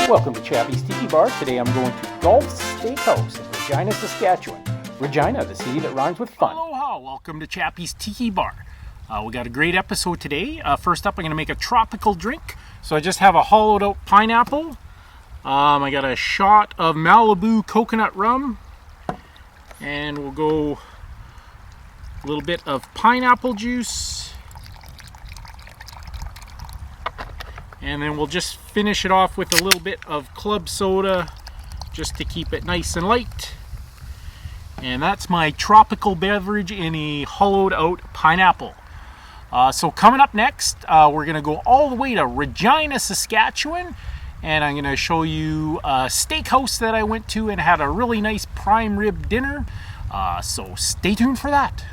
Welcome to Chappie's Tiki Bar. Today I'm going to Golf Steakhouse in Regina, Saskatchewan. Regina, the city that rhymes with fun. Aloha! Welcome to Chappie's Tiki Bar. We got a great episode today. First up, I'm going to make a tropical drink. So I just have a hollowed out pineapple. I got a shot of Malibu coconut rum. And we'll go a little bit of pineapple juice. And then we'll just finish it off with a little bit of club soda just to keep it nice and light. And that's my tropical beverage in a hollowed out pineapple. So coming up next, we're going to go all the way to Regina, Saskatchewan. And I'm going to show you a steakhouse that I went to and had a really nice prime rib dinner. So stay tuned for that.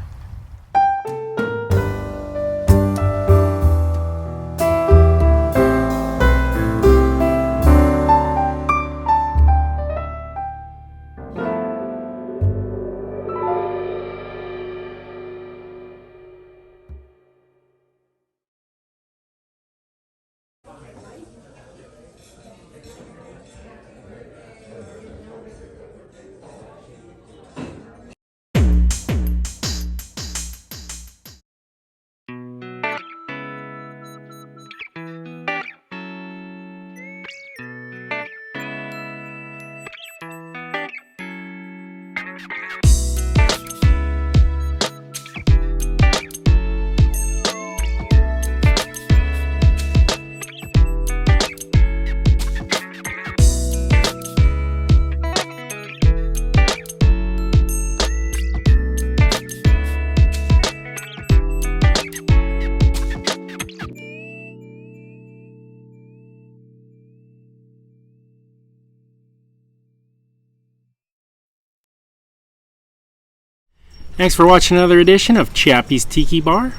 Thanks for watching another edition of Chappie's Tiki Bar.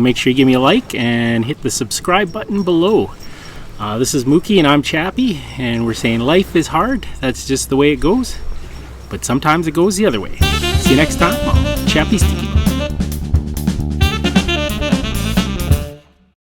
Make sure you give me a like and hit the subscribe button below. This is Mookie and I'm Chappie, and we're saying life is hard. That's just the way it goes. But sometimes it goes the other way. See you next time on Chappie's Tiki Bar.